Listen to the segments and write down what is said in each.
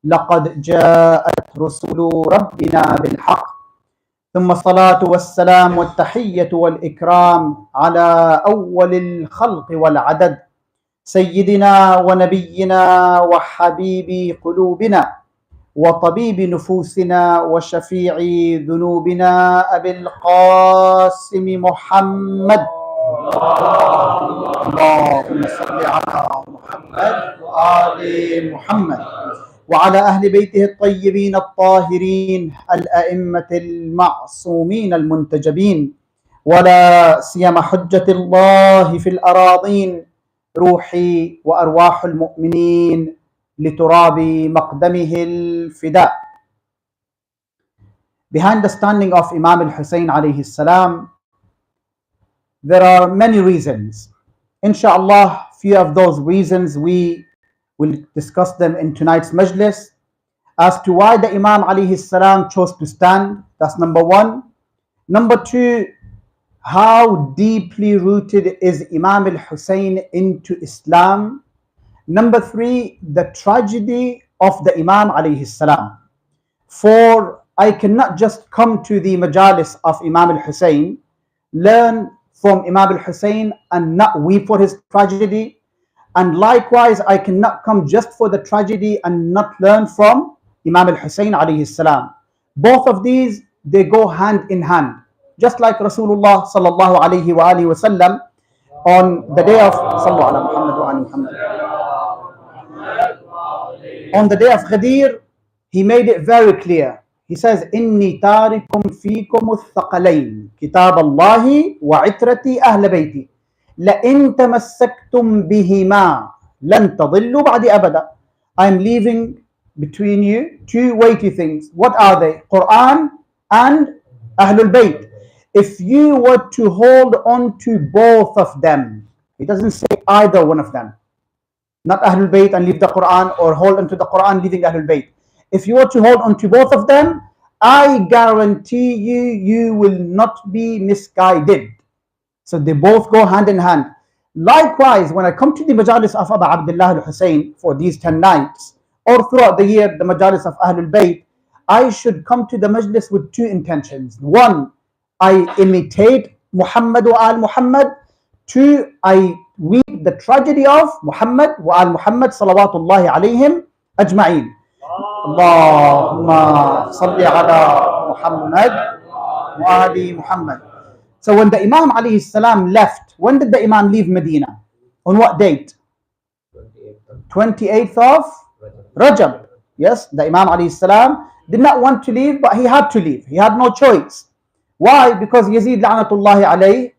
لقد جاءت رسل ربنا بالحق ثم الصلاة والسلام والتحية والإكرام على أول الخلق والعدد سيدنا ونبينا وحبيب قلوبنا وطبيب نفوسنا وشفيع ذنوبنا أبي القاسم محمد اللهم صل على محمد وآل محمد وعلى أهل بيته الطيبين الطاهرين الأئمة المعصومين المنتجبين ولا سيما حجة الله في الأراضين روحي وأرواح المؤمنين لتراب مقدمه الفداء. Behind the standing of Imam Hussain a.s, there are many reasons. Inshallah, few of those reasons we will discuss them in tonight's Majlis. As to why the Imam a.s. chose to stand, that's number one. Number two, how deeply rooted is Imam al-Hussain into Islam. Number three, the tragedy of the Imam a.s. For I cannot just come to the Majalis of Imam al-Hussain, learn from Imam al-Hussain and not weep for his tragedy. And likewise, I cannot come just for the tragedy and not learn from Imam al-Hussain a.s. Both of these, they go hand in hand. Just like Rasulullah sallallahu alayhi wa alihi wa sallam on the day of on the day of Ghadir, he made it very clear. He says, إِنِّي تَارِكٌ فِيكُمُ الثَّقَلَيْنِ كِتَابَ اللَّهِ وَعِتْرَتِي أَهْلَبَيْتِ لَإِن تَمَسَّكْتُمْ بِهِمَا لَن تَضِلُّوا بَعْدِ أَبَدًا. I am leaving between you two weighty things. What are they? Quran and Ahlul Bayt. If you were to hold on to both of them, it doesn't say either one of them. Not Ahlul Bayt and leave the Quran, or hold on to the Quran leaving Ahlul Bayt. If you were to hold on to both of them, I guarantee you, you will not be misguided. So they both go hand in hand. Likewise, when I come to the Majalis of Abu Abdullah al-Hussain for these 10 nights, or throughout the year, the Majalis of Ahlul Bayt, I should come to the Majlis with two intentions. One, I imitate Muhammad wa al Muhammad. Two, I weep the tragedy of Muhammad wa al Muhammad salawatullahi alayhim ajma'een. Allahumma salli ala Muhammad wa ali Muhammad. So when the Imam alayhi salam left, when did the Imam leave Medina? On what date? 28th of Rajab. Yes, the Imam alayhi salam did not want to leave, but he had to leave. He had no choice. Why? Because Yazid la'natullahi alayhi,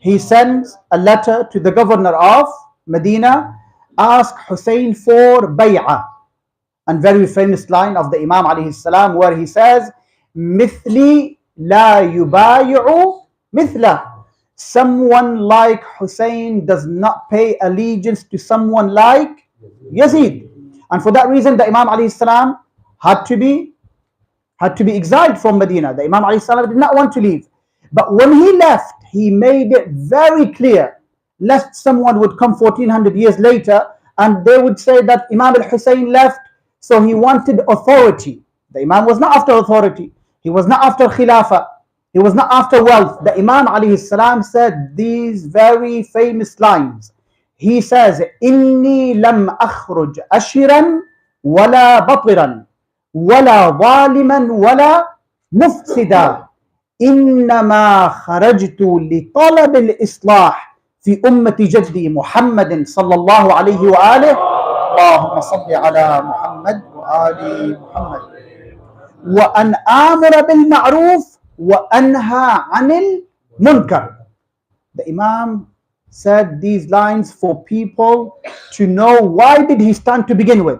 he sends a letter to the governor of Medina, ask Hussein for bay'ah. And very famous line of the Imam alayhi salam where he says, Mithli la yubayi'u mithla. Someone like Hussein does not pay allegiance to someone like Yazid. And for that reason, the Imam alayhi salam had to be exiled from Medina. The Imam alayhi salam did not want to leave. But when he left, he made it very clear, lest someone would come 1400 years later and they would say that Imam al-Hussain left, so he wanted authority. The Imam was not after authority. He was not after khilafah. He was not after wealth. The Imam alayhi salam said these very famous lines. He says, Inni lam akhruj ashiran wala batiran wala zaliman wala mufsida. إنما خرجت لطلب الإصلاح في أمة جدي محمد صلى الله عليه وآله اللهم صل على محمد وآل محمد وأن آمر بالمعروف وأنهى عن المنكر. The Imam said these lines for people to know why did he stand to begin with.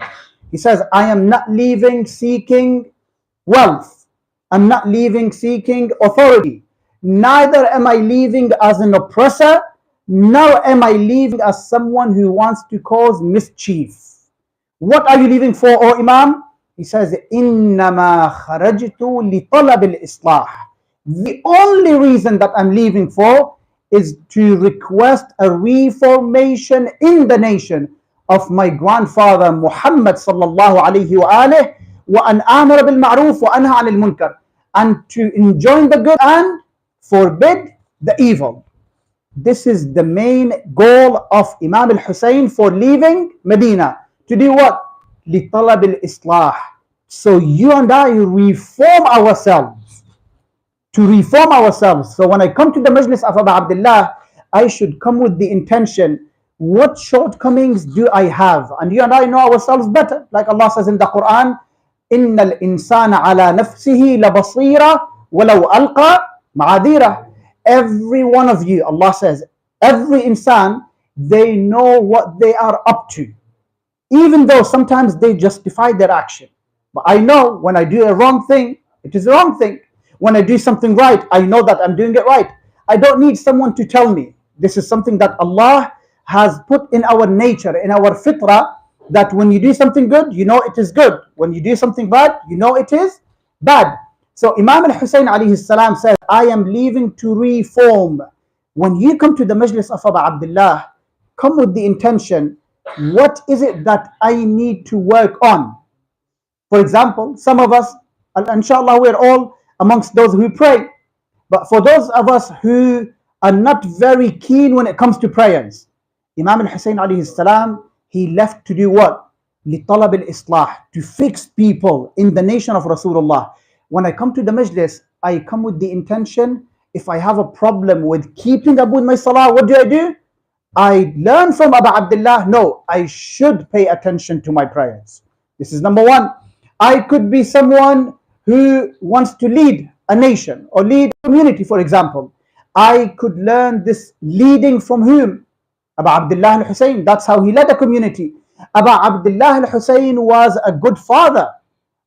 He says, I am not leaving seeking wealth. I'm not leaving seeking authority. Neither am I leaving as an oppressor, nor am I leaving as someone who wants to cause mischief. What are you leaving for, O Imam? He says, إِنَّمَا خَرَجْتُ لِطَلَبِ الْإِصْلَاحِ. The only reason that I'm leaving for is to request a reformation in the nation. of my grandfather Muhammad sallallahu alayhi wa alihi, wa an amara bil ma'ruf wa anha anil munkar, and to enjoin the good and forbid the evil. This is the main goal of Imam al-Hussein for leaving Medina. To do what? لِطَلَبِ الْإِصْلَاحِ. So you and I reform ourselves. To reform ourselves. So when I come to the Majlis of Abu Abdullah, I should come with the intention, what shortcomings do I have? And you and I know ourselves better. Like Allah says in the Quran, إِنَّ الْإِنسَانَ عَلَى نَفْسِهِ لَبَصِيرًا وَلَوْ أَلْقَى مَعَاذِيرًا. Every one of you, Allah says, every insan, they know what they are up to. Even though sometimes they justify their action. But I know when I do a wrong thing, it is a wrong thing. When I do something right, I know that I'm doing it right. I don't need someone to tell me. This is something that Allah has put in our nature, in our fitrah, that when you do something good, you know it is good. When you do something bad, you know it is bad. So Imam Hussain a.s. says, I am leaving to reform. When you come to the Majlis of Abu Abdullah, come with the intention, what is it that I need to work on? For example, some of us, inshallah, we're all amongst those who pray. But for those of us who are not very keen when it comes to prayers, Imam Hussain a.s. he left to do what? لِطَلَبِ الْإِصْلَاح, to fix people in the nation of Rasulullah. When I come to the Majlis, I come with the intention, if I have a problem with keeping up with my salah, what do? I learn from Abu Abdullah, no, I should pay attention to my prayers. This is number one. I could be someone who wants to lead a nation or lead a community, for example. I could learn this leading from whom? Abu Abdullah al-Hussein. That's how he led a community. Abu Abdullah al-Hussein was a good father.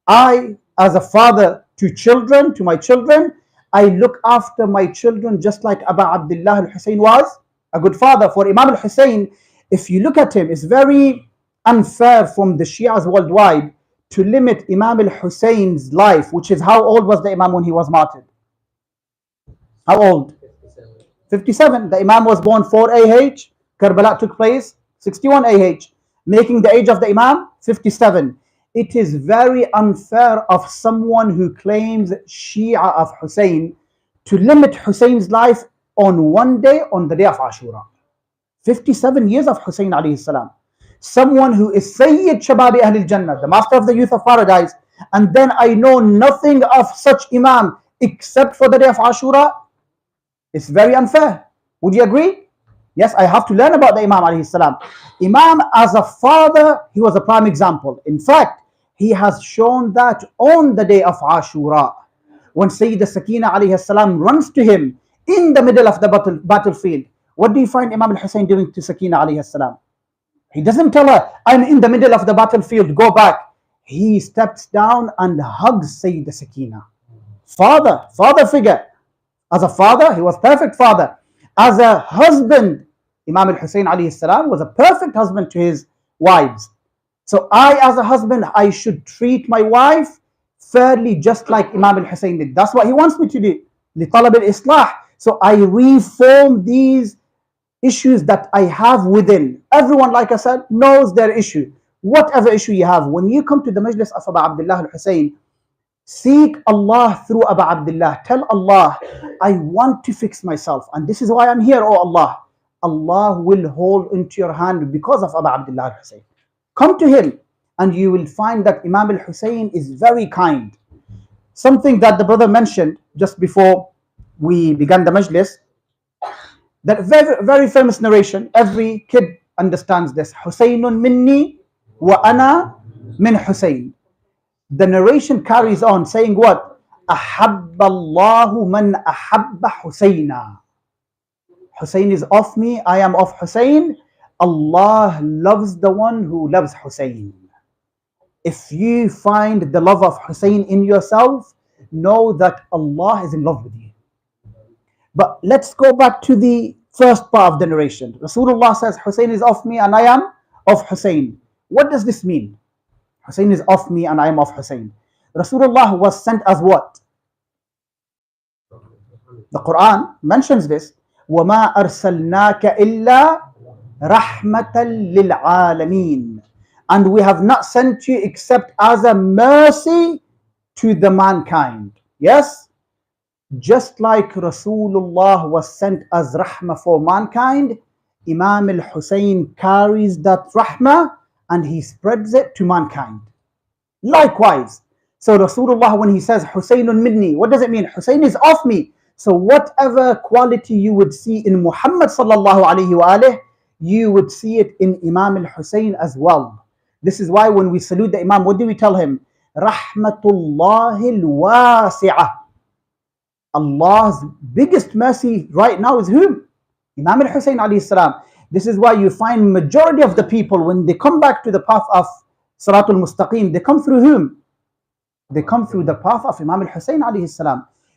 I, as a father to children, to my children, I look after my children just like Abu Abdullah al-Hussein was a good father. For Imam al-Hussein, if you look at him, it's very unfair from the Shi'as worldwide to limit Imam al-Hussein's life, which is, how old was the Imam when he was martyred? How old? 57. The Imam was born 4 AH. Karbala took place 61 AH, making the age of the Imam 57. It is very unfair of someone who claims Shia of Hussein to limit Hussein's life on one day, on the day of Ashura. 57 years of Hussein alayhi salam. Someone who is Sayyid Shababi Ahlil Jannah, the master of the youth of paradise, and then I know nothing of such Imam except for the day of Ashura. It's very unfair. Would you agree? Yes, I have to learn about the Imam alayhi salam. Imam as a father, he was a prime example. In fact, he has shown that on the day of Ashura, when Sayyid Sakina alayhi salam runs to him in the middle of the battlefield, what do you find Imam al-Hussein doing to Sakina alayhi salam? He doesn't tell her, I'm in the middle of the battlefield, go back. He steps down and hugs Sayyid Sakina. Father figure. As a father, he was perfect father. As a husband, Imam al-Hussein alayhi salam was a perfect husband to his wives. So I, as a husband, I should treat my wife fairly, just like Imam al-Hussein did. That's what he wants me to do. لِطَلَبِ الْإِصْلَاح. So I reform these issues that I have within. Everyone, like I said, knows their issue. Whatever issue you have, when you come to the Majlis of Abu Abdullah al-Hussein, seek Allah through Abu Abdullah. Tell Allah, I want to fix myself, and this is why I'm here, oh Allah. Allah will hold into your hand because of Abu Abdullah al-Hussein. Come to him, and you will find that Imam al-Hussein is very kind. Something that the brother mentioned just before we began the Majlis, that very, very famous narration, every kid understands this. Husaynun minni wa ana min Husayn. The narration carries on saying what? Ahabba Allahu man ahabba Husayna. Hussein is of me, I am of Hussein. Allah loves the one who loves Hussein. If you find the love of Hussein in yourself, know that Allah is in love with you. But let's go back to the first part of the narration. Rasulullah says, Hussein is of me and I am of Hussein. What does this mean? Hussein is of me and I am of Hussein. Rasulullah was sent as what? The Quran mentions this. وَمَا أَرْسَلْنَاكَ إِلَّا rahmatan lil alameen. And we have not sent you except as a mercy to the mankind. Yes? Just like Rasulullah was sent as rahmah for mankind, Imam al-Hussein carries that rahmah and he spreads it to mankind. Likewise, so Rasulullah, when he says Husaynun minni, what does it mean? Hussein is of me. So whatever quality you would see in Muhammad sallallahu alayhi wa alayhi, you would see it in Imam al-Hussein as well. This is why when we salute the Imam, what do we tell him? Rahmatullahi al-wasi'ah. Allah's biggest mercy right now is whom? Imam al-Hussein a.s. This is why you find majority of the people, when they come back to the path of Siratul Mustaqim, they come through whom? They come through the path of Imam al-Hussein a.s.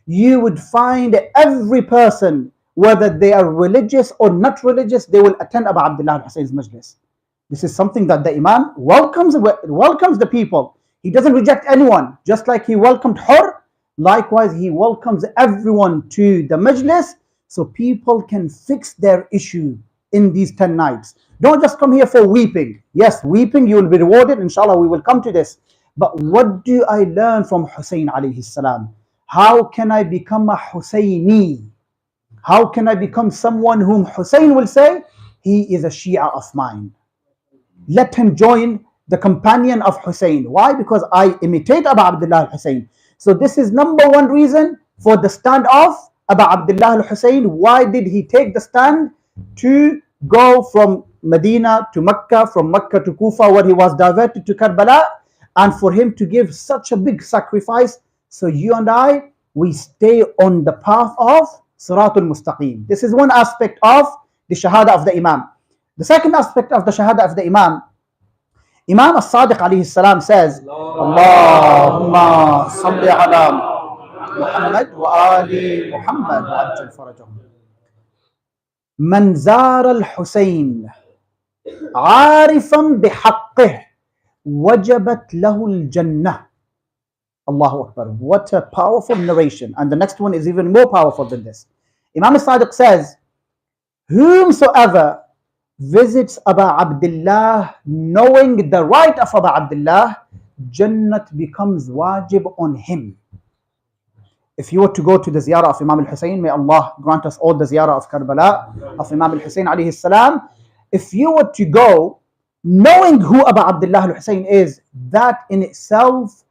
You would find every person, whether they are religious or not religious, they will attend Abu Abdullah al-Hussein's majlis. This is something that the Imam welcomes the people. He doesn't reject anyone. Just like he welcomed Hur, likewise he welcomes everyone to the majlis, so people can fix their issue in these 10 nights. Don't just come here for weeping. Yes, weeping, you will be rewarded. Inshallah, we will come to this. But what do I learn from Hussein alayhi salam? How can I become a Husseini? How can I become someone whom Hussein will say, he is a Shia of mine? Let him join the companion of Hussein. Why? Because I imitate Abu Abdullah al-Hussein. So this is number one reason for the stand of Abu Abdullah al-Hussein. Why did he take the stand? To go from Medina to Mecca, from Mecca to Kufa, where he was diverted to Karbala, and for him to give such a big sacrifice. So you and I, we stay on the path of Siratul Mustaqim. This is one aspect of the Shahada of the Imam. The second aspect of the Shahada of the Imam, Imam as-Sadiq alayhi salam says, Allahumma salli ala Muhammad wa ali Muhammad wa ajjal farajahum. Man zara al-Husayn عارفا بحقه وجبت له الجنة. Allahu Akbar. What a powerful narration. And the next one is even more powerful than this. Imam al-Sadiq says, whomsoever visits Abu Abdullah knowing the right of Abu Abdullah, Jannat becomes wajib on him. If you were to go to the ziyarah of Imam al-Hussein, may Allah grant us all the ziyarah of Karbala, of Imam al-Hussein alayhi salam. If you were to go knowing who Abu Abdullah al-Hussein is, that in itself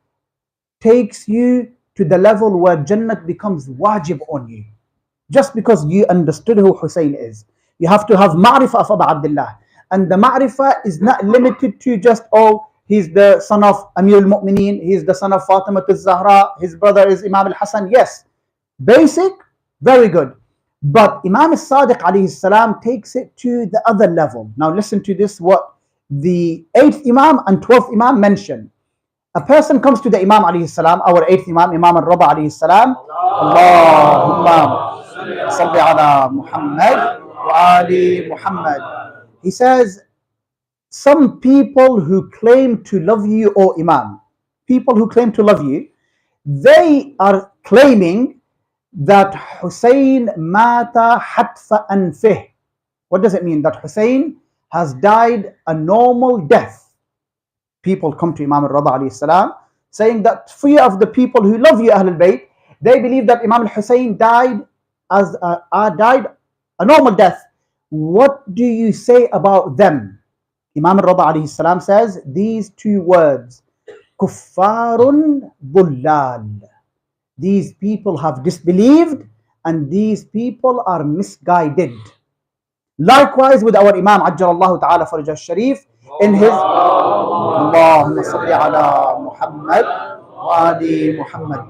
takes you to the level where Jannat becomes wajib on you. Just because you understood who Hussein is. You have to have ma'rifah of Abu Abdullah. And the ma'rifah is not limited to just, oh, he's the son of Amir al-Mu'mineen, he's the son of Fatima al-Zahra, his brother is Imam al-Hasan. Yes, basic, very good. But Imam al-Sadiq alayhi salam takes it to the other level. Now listen to this, what the 8th Imam and 12th Imam mention. A person comes to the Imam alayhi salam, our 8th Imam, Imam al-Raba alayhi salam, Allahumma salli ala Muhammad wa ali Muhammad. He says, some people who claim to love you, O Imam, people who claim to love you, they are claiming that Hussein mata hatfa anfih. What does it mean? That Hussein has died a normal death. People come to Imam al-Rada alayhi salam saying that few of the people who love you, ahlebait, they believe that Imam al-Hussein died a normal death. What do you say about them? Imam al-Rada alayhi salam says these two words, kuffarun bullal. These people have disbelieved and these people are misguided. Likewise with our Imam Ajjalallahu Ta'ala Faraj al-Sharif in his Allahumma salli ala Muhammad wa ali Muhammad.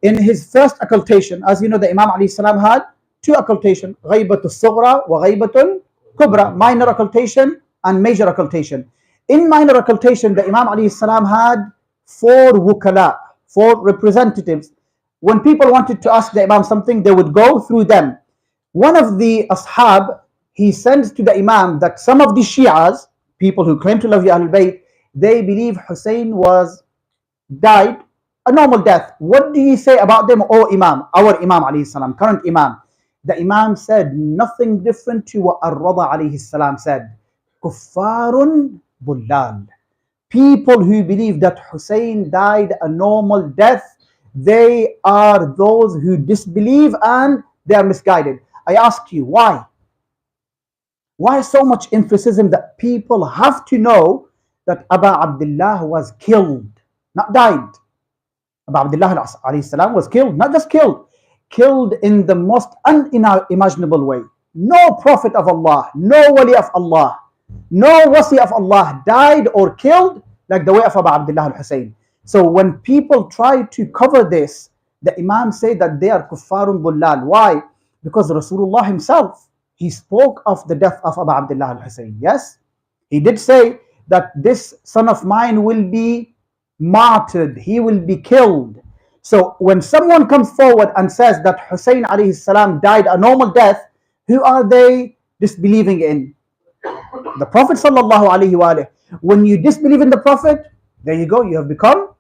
In his first occultation, as you know, the Imam alayhi salam had two occultation, ghaybatul sughra wa ghaybatul kubra, minor occultation and major occultation. In minor occultation, the Imam alayhi salam had 4 wukala, 4 representatives. When people wanted to ask the Imam something, they would go through them. One of the ashab, he sends to the Imam that some of the Shi'as, people who claim to love the ahlebait, they believe Hussein died a normal death. What do you say about them, O Imam, our Imam alayhi salam, current Imam? the Imam said nothing different to what Ar-Rada alayhi salam said. Kuffarun bullal. People who believe that Hussein died a normal death, they are those who disbelieve and they are misguided. I ask you, why? Why so much emphasis that people have to know that Abu Abdullah was killed, not died? Abu Abdullah alayhi salam was killed, not just killed, killed in the most unimaginable way. No prophet of Allah, no wali of Allah, no wasi of Allah died or killed like the way of Abu Abdullah al-Hussein. So when people try to cover this, the Imam say that they are kuffarun bullal. Why? Because Rasulullah himself, he spoke of the death of Abu Abdullah al-Hussein. Yes, he did say that this son of mine will be martyred, he will be killed. So when someone comes forward and says that Hussein alayhi salam died a normal death, who are they disbelieving in? The Prophet sallallahu alaihi wasallam. When you disbelieve in the Prophet, there you go, you have become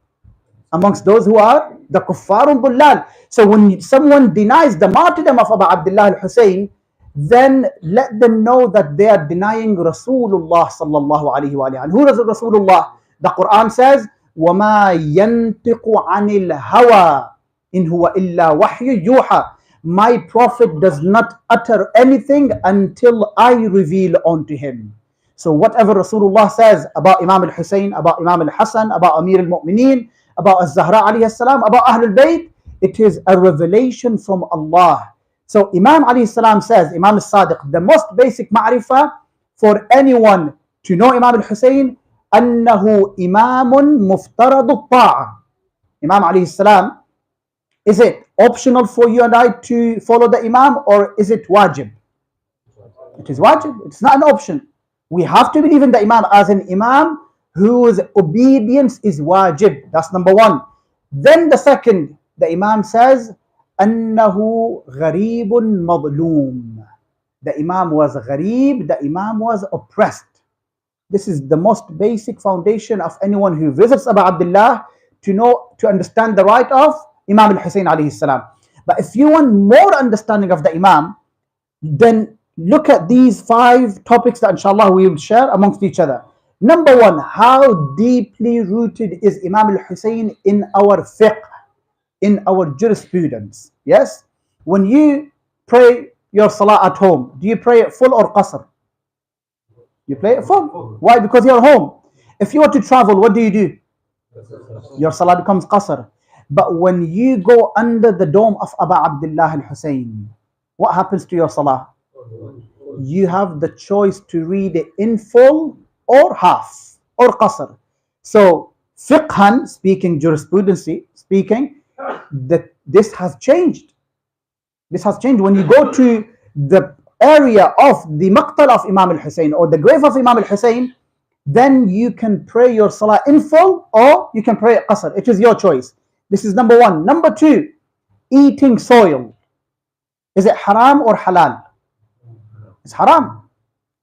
amongst those who are the kuffarun bullal. So when someone denies the martyrdom of Abu Abdullah al-Hussein, then let them know that they are denying Rasulullah sallallahu alaihi wasallam. And who is Rasulullah? The Quran says, وَمَا يَنْتِقُ عَنِ الْهَوَىٰ إِنْ هُوَ إِلَّا وَحْيٌ يُوحَىٰ. My Prophet does not utter anything until I reveal unto him. So whatever Rasulullah says about Imam al-Hussein, about Imam al-Hassan, about Amir al-Mu'mineen, about Az-Zahra alayhi salam, about ahlebait, it is a revelation from Allah. So Imam alayhi salam says, Imam al-Sadiq, the most basic ma'rifah for anyone to know Imam al-Hussein, أنه إمام مفترض الطاعة. Imam alayhi salam, is it optional for you and I to follow the Imam, or is it wajib? It is wajib. It's not an option. We have to believe in the Imam as an Imam whose obedience is wajib. That's number one. Then the second, the Imam says, أنه غريب مظلوم. The Imam was gharib, the Imam was oppressed. This is the most basic foundation of anyone who visits Abu Abdullah to know, to understand the right of Imam al-Hussein alayhi salam. But if you want more understanding of the Imam, then look at these 5 topics that inshallah we will share amongst each other. Number 1, how deeply rooted is Imam al-Hussein in our fiqh, in our jurisprudence? Yes? When you pray your salah at home, do you pray it full or qasr? You play it full. Why? Because you're home. If you want to travel, what do? Your salah becomes qasr. But when you go under the dome of Abu Abdullah al-Hussein, what happens to your salah? You have the choice to read it in full or half or qasr. So fiqhan speaking, jurisprudency speaking, this has changed. This has changed. When you go to the area of the maqtal of Imam al-Hussein or the grave of Imam al-Hussein, then you can pray your salah in full or you can pray it qasr. It is your choice. This is number 1. Number 2, eating soil. Is it haram or halal? It's haram.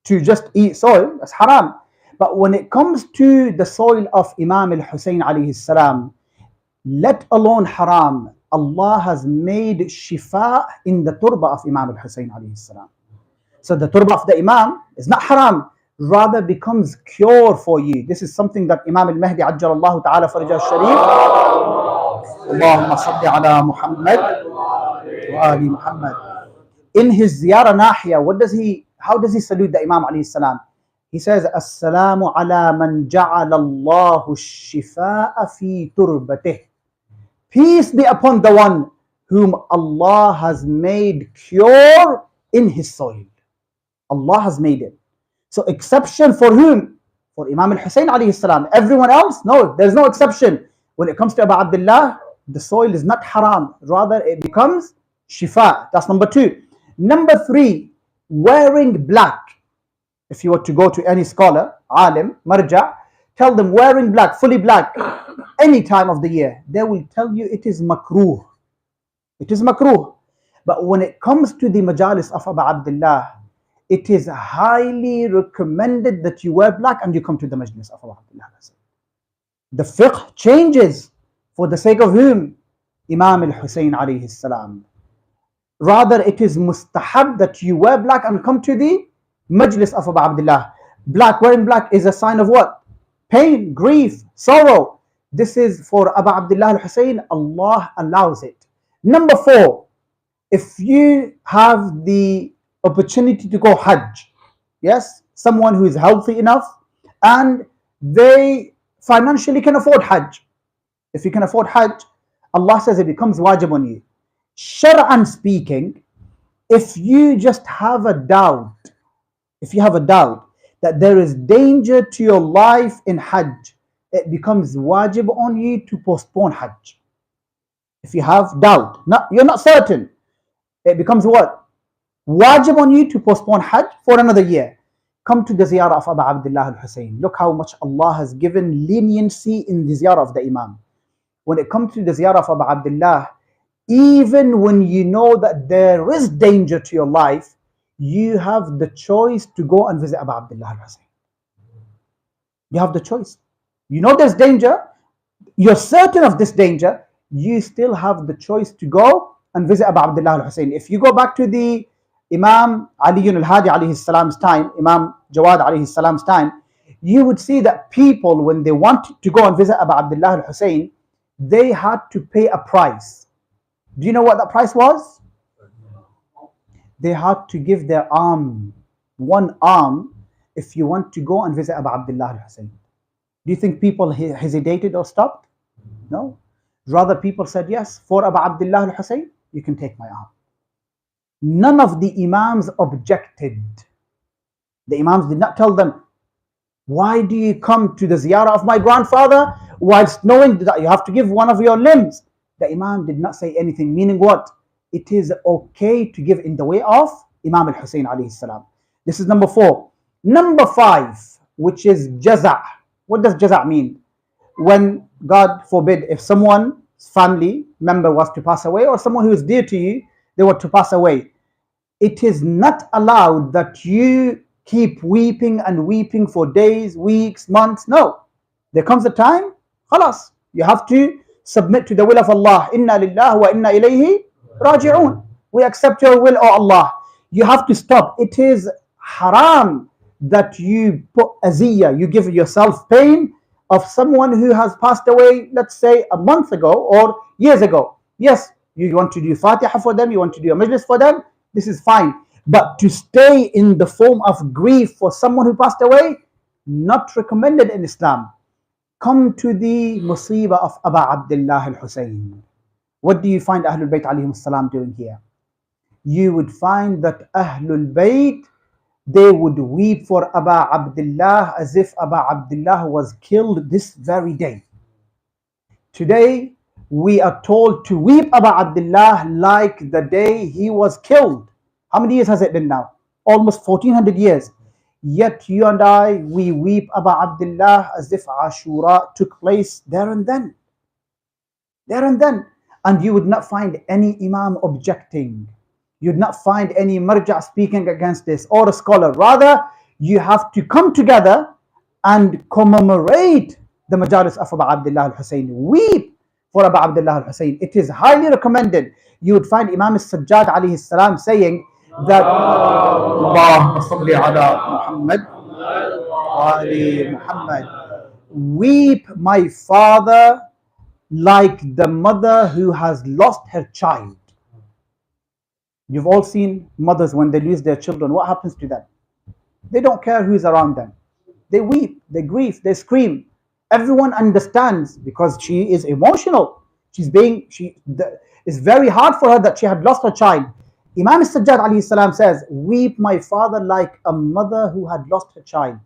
To just eat soil, it's haram. But when it comes to the soil of Imam al-Hussein alayhi salam, let alone haram, Allah has made shifa in the turba of Imam al-Hussein alayhi salam. So the turba of the Imam is not haram, rather becomes cure for you. This is something that Imam al-Mahdi ajjalallahu ta'ala farajah al-Sharif, Allahumma salli ala Muhammad wa ali Muhammad. In his ziyarah nahiya, how does he salute the Imam alayhi salam? He says, Assalamu ala man ja'ala Allahu shifa'a fi turbatih. Peace be upon the one whom Allah has made cure in his soil. Allah has made it. So exception for whom? For Imam al-Hussein alayhi salam. Everyone else? No, there's no exception. When it comes to Abu Abdullah, the soil is not haram. Rather, it becomes shifa. That's number 2. Number 3, wearing black. If you were to go to any scholar, alim, marja, tell them wearing black, fully black, any time of the year, they will tell you it is makruh. It is makruh. But when it comes to the majalis of Abu Abdullah, it is highly recommended that you wear black and you come to the majlis of Abu Abdullah. The fiqh changes for the sake of whom? Imam al-Hussein alayhi salam. Rather, it is mustahab that you wear black and come to the Majlis of Abu Abdullah. Black, wearing black is a sign of what? Pain, grief, sorrow. This is for Abu Abdullah al-Hussein. Allah allows it. Number 4, if you have the opportunity to go Hajj, yes, someone who is healthy enough and they financially can afford Hajj. If you can afford Hajj, Allah says it becomes wajib on you. Shar'an speaking, if you just have a doubt, that there is danger to your life in Hajj, it becomes wajib on you to postpone Hajj. If you have doubt, you're not certain, it becomes what? Wajib on you to postpone Hajj for another year. Come to the ziyarah of Abu Abdullah al-Hussein. Look how much Allah has given leniency in the ziyarah of the Imam. When it comes to the ziyarah of Abu Abdullah, even when you know that there is danger to your life, you have the choice to go and visit Abu Abdullah al-Hussein. You have the choice. You know there's danger, you're certain of this danger, you still have the choice to go and visit Abu Abdullah al-Hussein. If you go back to the Imam Ali al-Hadi alayhi salam's time, Imam Jawad alayhi salam's time, you would see that people, when they wanted to go and visit Abu Abdullah al-Hussein, they had to pay a price. Do you know what that price was? They had to give their arm, one arm, if you want to go and visit Abu Abdullah al-Hussein. Do you think people hesitated or stopped? No. Rather, people said, yes, for Abu Abdullah al-Hussein, you can take my arm. None of the Imams objected. The Imams did not tell them, why do you come to the ziyarah of my grandfather whilst knowing that you have to give one of your limbs? The Imam did not say anything, meaning what? It is okay to give in the way of Imam al-Hussein alayhi salam. This is number 4. Number 5, which is jaza'. What does jaza' mean? When, God forbid, if someone's family member was to pass away, or someone who is dear to you, they were to pass away, it is not allowed that you keep weeping and weeping for days, weeks, months. No. There comes a time, khalas, you have to submit to the will of Allah. Inna lillahi wa inna ilayhi raji'un. We accept your will, O Allah. You have to stop. It is haram that you put aziyah, you give yourself pain of someone who has passed away, let's say a month ago or years ago. Yes, you want to do Fatiha for them, you want to do a majlis for them, this is fine. But to stay in the form of grief for someone who passed away, not recommended in Islam. Come to the musibah of Abu Abdullah al-Hussein. What do you find Ahlul Bayt alayhim salam doing here? You would find that Ahlul Bayt, they would weep for Abu Abdullah as if Abu Abdullah was killed this very day. Today, we are told to weep Abu Abdullah like the day he was killed. How many years has it been now? Almost 1400 years. Yet you and I, we weep Abu Abdullah as if Ashura took place there and then. There and then. And you would not find any Imam objecting. You'd not find any marja speaking against this or a scholar. Rather, you have to come together and commemorate the Majalis of Abu Abdullah al-Hussein. Weep for Abu Abdullah al-Hussein. It is highly recommended. You would find Imam Sajjad alayhi salam saying that Allahumma salli ala Muhammad wa ali Muhammad. Weep, my father, like the mother who has lost her child. You've all seen mothers when they lose their children. What happens to them? They don't care who's around them. They weep, they grieve, they scream. Everyone understands because she is emotional. It's very hard for her that she had lost her child. Imam Sajjad alayhi salam says, weep my father like a mother who had lost her child.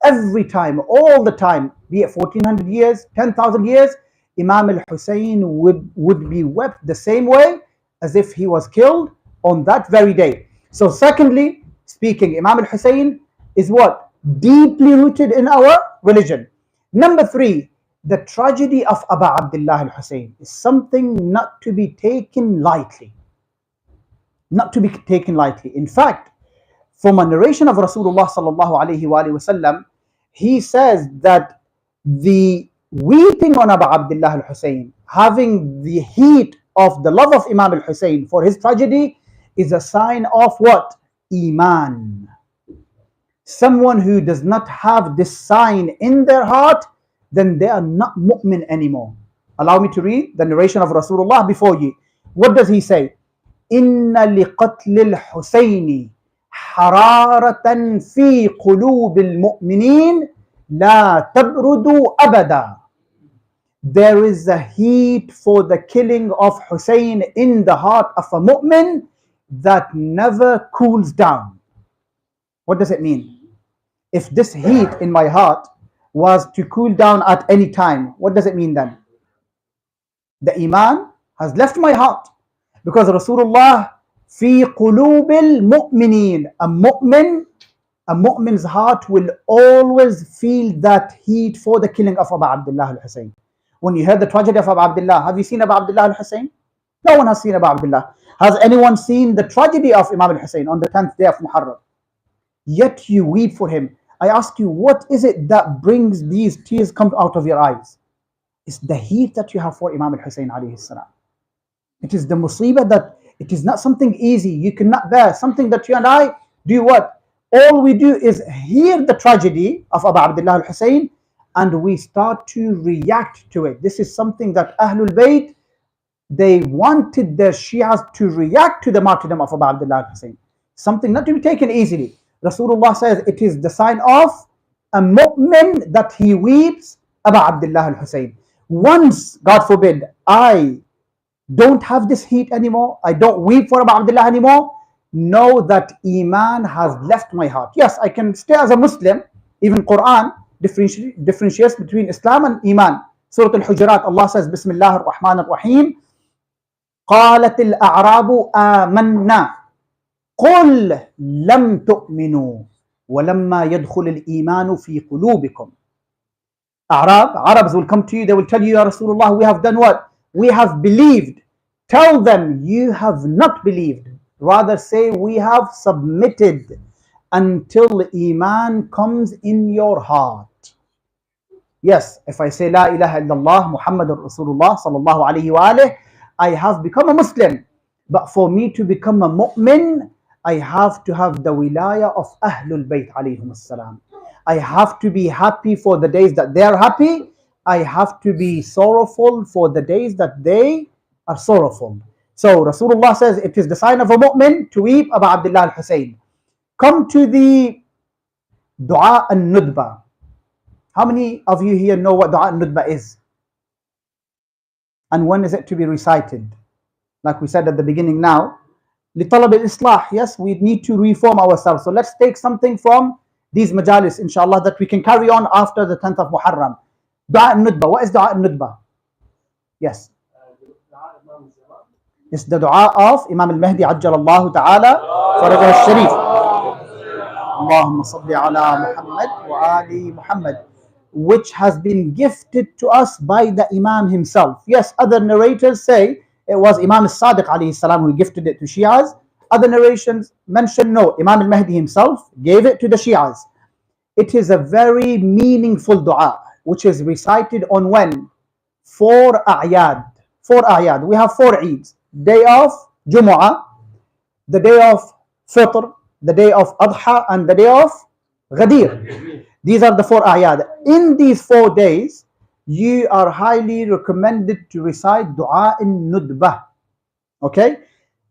Every time, all the time, be it 1400 years, 10,000 years, Imam al-Hussein would be wept the same way as if he was killed on that very day. So secondly, speaking, Imam al-Hussein is what? Deeply rooted in our religion. Number 3, the tragedy of Abu Abdullah al-Hussein is something not to be taken lightly. Not to be taken lightly. In fact, from a narration of Rasulullah sallallahu alayhi wa sallam, he says that the weeping on Abu Abdullah al-Hussein, having the heat of the love of Imam al-Hussein for his tragedy is a sign of what? Iman. Someone who does not have this sign in their heart, then they are not mu'min anymore. Allow me to read the narration of Rasulullah before you. What does he say? إن لقتل الحسين حرارة في قلوب المؤمنين لا تبرد أبدا. There is a heat for the killing of Hussein in the heart of a mu'min that never cools down. What does it mean? If this heat in my heart was to cool down at any time, what does it mean then? The iman has left my heart. Because Rasulullah, fi qulubil mu'minin, a mu'min's heart will always feel that heat for the killing of Abu Abdullah al-Hussein. When you heard the tragedy of Abu Abdullah, have you seen Abu Abdullah al-Hussein? No one has seen Abu Abdullah. Has anyone seen the tragedy of Imam al-Hussein on the 10th day of Muharram? Yet you weep for him. I ask you, what is it that brings these tears come out of your eyes? It's the heat that you have for Imam al-Hussein alayhi salam. It is the musibah that it is not something easy, you cannot bear, something that you and I do what? All we do is hear the tragedy of Abu Abdullah al-Hussein and we start to react to it. This is something that ahlebait, they wanted their shi'as to react to the martyrdom of Abu Abdullah al-Hussein. Something not to be taken easily. Rasulullah says it is the sign of a mu'min that he weeps Abu Abdullah al-Hussein. Once, God forbid, I don't have this heat anymore, I don't weep for Abu Abdullah anymore, know that Iman has left my heart. Yes, I can stay as a Muslim. Even Quran differentiates between Islam and Iman. Surah Al-Hujurat, Allah says, Bismillah ar-Rahman ar-Rahim, قالت الأعراب آمنا قل لم تؤمنوا ولما يدخل الإيمان في قلوبكم. Arabs will come to you, they will tell you, Ya Rasulullah, we have done what? We have believed. Tell them, you have not believed. Rather say, we have submitted until Iman comes in your heart. Yes, if I say La ilaha illallah Muhammadur Rasulullah sallallahu alayhi wa alayhi, I have become a Muslim. But for me to become a mu'min, I have to have the wilaya of Ahlul Bayt alayhim as-salam. I have to be happy for the days that they are happy. I have to be sorrowful for the days that they are sorrowful. So Rasulullah says it is the sign of a mu'min to weep Abu Abdullah al-Hussein. Come to the Dua al-Nudba. How many of you here know what Dua al-Nudba is? And when is it to be recited? Like we said at the beginning now, لِطَلَبِ الْإِصْلَاحِ. Yes, we need to reform ourselves. So let's take something from these majalis, inshallah, that we can carry on after the 10th of Muharram. Dua al-Nudba. What is Dua al-Nudba? Yes. It's the dua of Imam al-Mahdi ajjalallahu ta'ala farajah al-Sharif. Allahumma salli ala Muhammad wa ali Muhammad, which has been gifted to us by the Imam himself. Yes, other narrators say it was Imam al-Sadiq alayhi salam who gifted it to Shi'as. Other narrations mention no, Imam al-Mahdi himself gave it to the Shi'as. It is a very meaningful dua which is recited on when? 4 a'yad. 4 a'yad. We have 4 Eids. Day of Jumu'ah, the day of Fitr, the day of Adha, and the day of Ghadir. These are the 4 a'yad. In these 4 days, you are highly recommended to recite Dua al-Nudbah. Okay?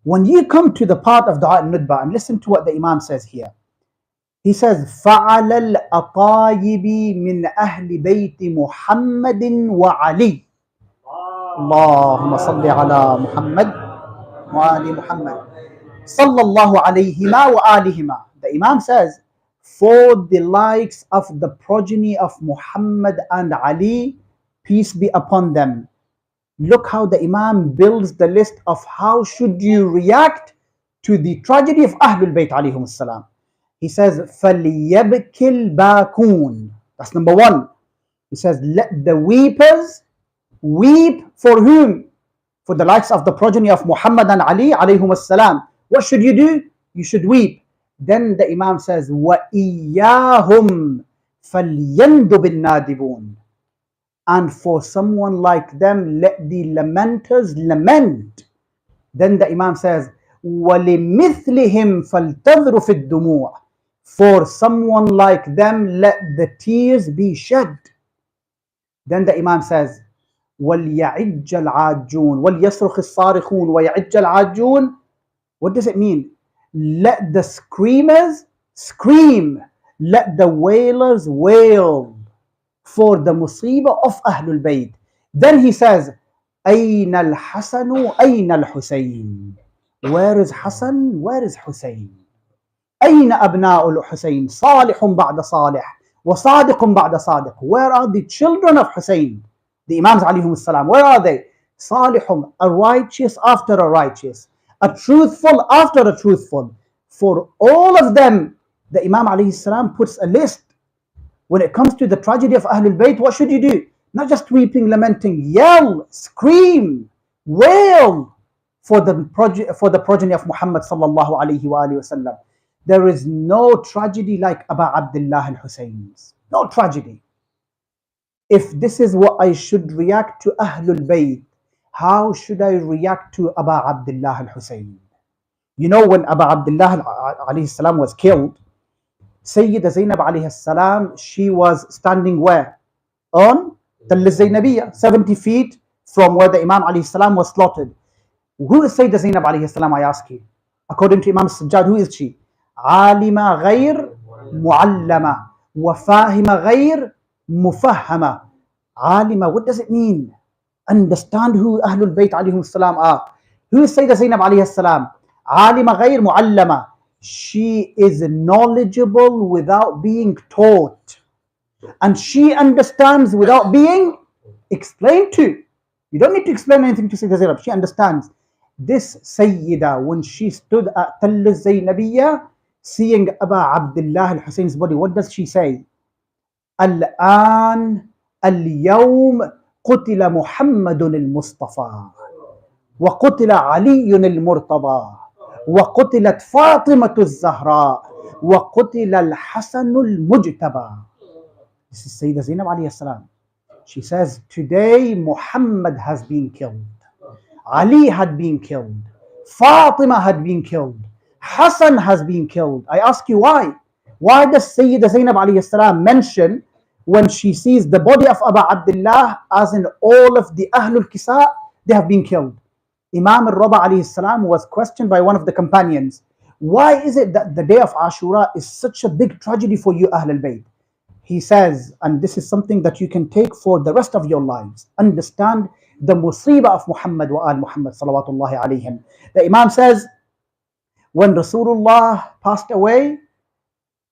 When you come to the part of Dua al-Nudbah, and listen to what the Imam says here. He says, فَعَلَى الْأَطَايِبِ مِنْ أَهْلِ بَيْتِ مُحَمَّدٍ وَعَلِيٍّ. Allahumma salli ala Muhammad wa ali Muhammad. Sallallahu alayhima wa alihima. The Imam says, for the likes of the progeny of Muhammad and Ali, peace be upon them. Look how the Imam builds the list of how should you react to the tragedy of Ahlul Bayt alayhim as-salam. He says, فَلْيَبْكِ الْبَاكُونَ. That's number 1. He says, let the weepers weep for whom? For the likes of the progeny of Muhammad and Ali alayhim as-salam. What should you do? You should weep. Then the Imam says, وَإِيَّاهُمْ فَلْيَنْدُبِ النَّادِبُونَ. and for someone like them, let the lamenters lament. Then the Imam says, وَلِمِثْلِهِمْ فَلْتَذْرُ فِي الدُّمُوعِ. For someone like them, let the tears be shed. Then the Imam says, وَلْيَعِجَّ الْعَاجُّونَ وَلْيَصْرُخِ الصَّارِخُونَ وَيَعِجَّ الْعَاجُّونَ. What does it mean? Let the screamers scream, let the wailers wail for the musibah of Ahlul Bayt. Then he says, أين الحسن أين الحسين. Where is Hassan? Where is Hussein? أين أبناء الحسين صالح بعد صالح وصادق بعد صادق. Where are the children of Hussein? The Imams alayhim salam. Where are they? Salihum, a righteous after a righteous, a truthful after a truthful. For all of them, the Imam alayhi salam puts a list. When it comes to the tragedy of Ahlul Bayt, what should you do? Not just weeping, lamenting, yell, scream, wail for the progeny of Muhammad sallallahu alayhi wa sallam. There is no tragedy like Abu Abdullah al-Husayn's. No tragedy. If this is what I should react to Ahlul Bayt, how should I react to Abu Abdullah al-Husayn? You know, when Abu Abdullah alayhi salam was killed, Sayyidah Zainab alayhi salam, she was standing where? On Tall al-Zainabiyya, 70 feet from where the Imam alayhi salam was slaughtered. Who is Sayyidah Zainab alayhi salam, I ask you? According to Imam Sajjad, who is she? Alima ghayr muallama wa fahima ghayr mufahama. Alima, what does it mean? Understand who Ahlul Bayt alayhim salam are. Who is Sayyidah Zainab alayhi salam? Alima ghayr muallama. She is knowledgeable without being taught. And she understands without being explained to. You don't need to explain anything to Sayyidah Zainab. She understands. This Sayyidah, when she stood at Tall al-Zainabiyya, seeing Abu Abdullah al-Husayn's body, what does she say? Al-an al-yawm qutila Muhammadun al-Mustafa wa qutila Aliyun al-Murtada wa qutilat Fatimatu al-Zahra wa qutila al-Hasan al-Mujtaba. This is Sayyidah Zainab alayhi salam. She says, today Muhammad has been killed. Ali had been killed. Fatima had been killed. Hassan has been killed. I ask you why? Why does Sayyidah Zainab alayhi salam mention when she sees the body of Abu Abdullah, as in all of the Ahlul Kisa, they have been killed? Imam al-Raba alayhi salam was questioned by one of the companions. Why is it that the day of Ashura is such a big tragedy for you Ahlul Bayt? He says, and this is something that you can take for the rest of your lives, understand the musibah of Muhammad wa al Muhammad salawatullahi alayhim. The Imam says, when Rasulullah passed away,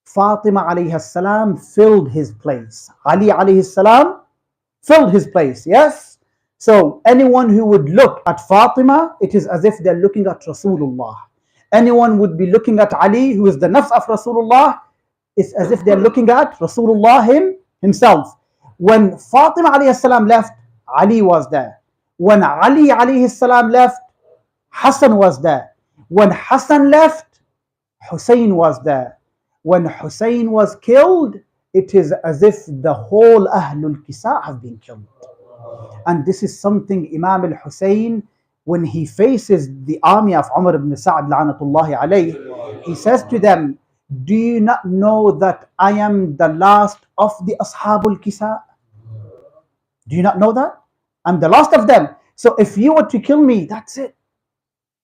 Fatima alayhi salam filled his place. Ali alayhi salam filled his place, yes? So anyone who would look at Fatima, it is as if they're looking at Rasulullah. Anyone would be looking at Ali, who is the nafs of Rasulullah, it's as if they're looking at Rasulullah himself. When Fatima alayhi salam left, Ali was there. When Ali alayhi salam left, Hassan was there. When Hassan left, Hussein was there. When Hussein was killed, it is as if the whole Ahlul Kisa have been killed. And this is something Imam al-Hussein, when he faces the army of Umar ibn Sa'd la'natullahi alayh, he says to them, do you not know that I am the last of the Ashabul Kisa? Do you not know that? I'm the last of them. So if you were to kill me, that's it.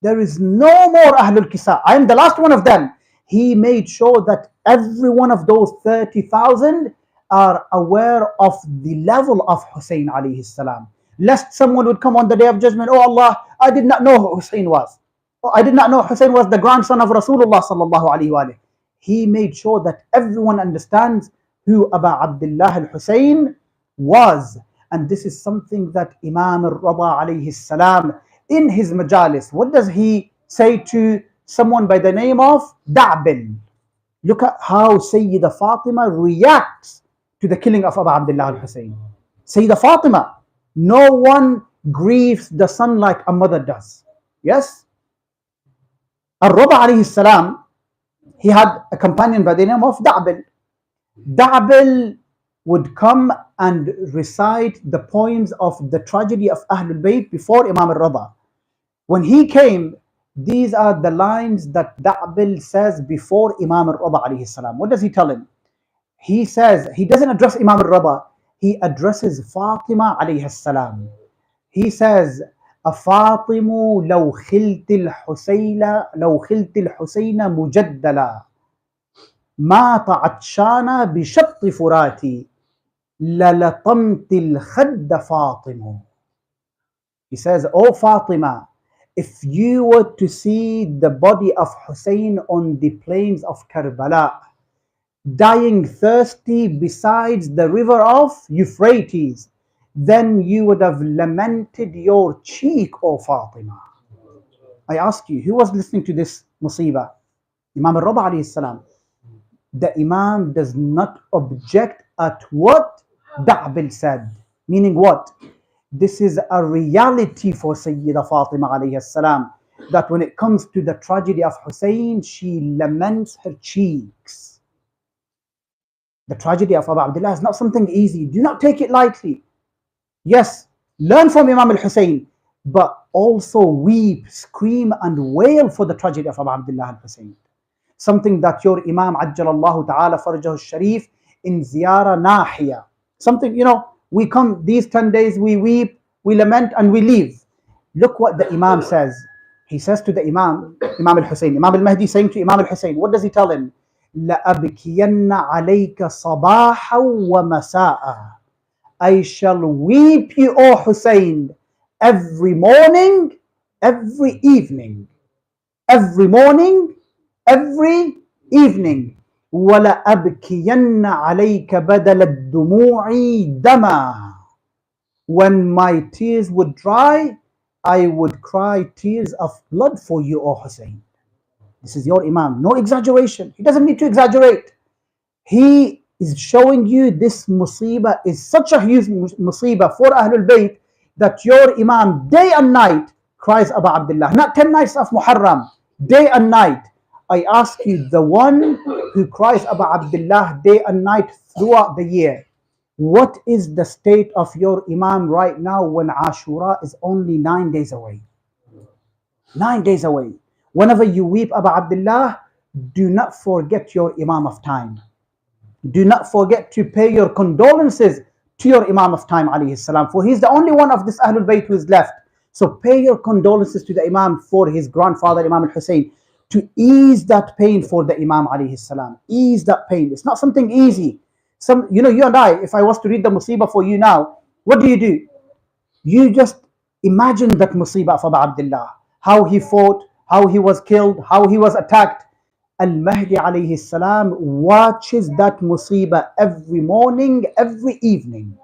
There is no more Ahlul Kisa. I am the last one of them. He made sure that every one of those 30,000 are aware of the level of Hussein alayhi salam. Lest someone would come on the day of judgment, oh Allah, I did not know who Hussein was. Oh, I did not know Hussein was the grandson of Rasulullah sallallahu alayhi wa alayhi. He made sure that everyone understands who Abu Abdullah al-Husayn was. And this is something that Imam al-Rada alayhi salam, in his Majalis, what does he say to someone by the name of Da'bil? Look at how Sayyidah Fatima reacts to the killing of Abu Abdullah al-Husayn. Sayyidah Fatima, no one grieves the son like a mother does. Yes? Al-Rada alayhi salam, he had a companion by the name of Da'bil. Da'bil would come and recite the poems of the tragedy of ahlebait before Imam al-Rida. When he came, these are the lines that Da'bil says before Imam al-Rida alayhi salam. What does he tell him? He says, he doesn't address Imam al-Rida, he addresses Fatima alayhi salam. He says, أفاطم لو خلت الحسين مجدلا مات عطشانا بشط فراتي للطمت الخد فاطم. He says, oh Fatima, if you were to see the body of Hussein on the plains of Karbala, dying thirsty besides the river of Euphrates, then you would have lamented your cheek, O Fatima. I ask you, who was listening to this musibah? Imam al-Rida alayhi salam. The Imam does not object at what Da'bil said. Meaning what? This is a reality for Sayyida Fatima alayhi salam, that when it comes to the tragedy of Hussein, she laments her cheeks. The tragedy of Abu Abdullah is not something easy. Do not take it lightly. Yes, learn from Imam al-Hussein, but also weep, scream and wail for the tragedy of Abu Abdullah al-Hussein. Something that your Imam Ajjalallahu Ta'ala Farajahu Sharif in Ziyara Nahiya. Something, we come these 10 days, we weep, we lament and we leave. Look what the Imam says. He says to the Imam al-Hussein, Imam al-Mahdi saying to Imam al-Hussein, what does he tell him? لَأَبْكِيَنَّ عَلَيْكَ صَبَاحًا وَمَسَاءً. I shall weep you, O Hussein, every morning, every evening. Every morning, every evening. وَلَأَبْكِيَنَّ عَلَيْكَ بَدَلَ الدُّمُوعِ دَمًا. When my tears would dry, I would cry tears of blood for you, O Hussein. This is your Imam. No exaggeration. He doesn't need to exaggerate. He is showing you this musibah is such a huge musibah for Ahlul Bayt that your Imam day and night cries Abu Abdullah. Not 10 nights of Muharram, day and night. I ask you, the one who cries Abu Abdullah day and night throughout the year, what is the state of your Imam right now when Ashura is only 9 days away? 9 days away. Whenever you weep Abu Abdullah, do not forget your Imam of time. Do not forget to pay your condolences to your Imam of time alayhi salam, for he's the only one of this Ahlul Bayt who is left. So pay your condolences to the Imam for his grandfather Imam al-Hussein, to ease that pain for the Imam alayhi salam. Ease that pain. It's not something easy. You and I, if I was to read the musibah for you now, what do? You just imagine that musibah of Abu Abdullah, how he fought, how he was killed, how he was attacked. Al-Mahdi alayhi salam watches that musibah every morning, every evening.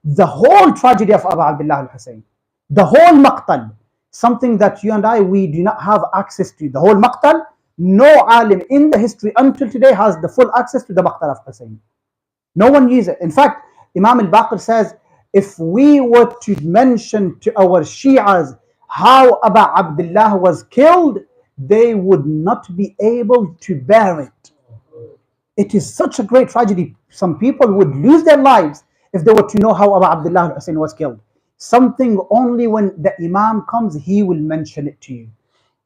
The whole tragedy of Abu Abdullah al-Hussein, the whole maqtal, something that you and I, we do not have access to. The whole maqtal, no alim in the history until today has the full access to the maqtal of Hussein. No one uses it. In fact, Imam al-Baqir says, if we were to mention to our Shi'as how Abu Abdullah was killed, they would not be able to bear it. It is such a great tragedy. Some people would lose their lives if they were to know how Abu Abdullah al-Hussein was killed. Something only when the Imam comes, he will mention it to you.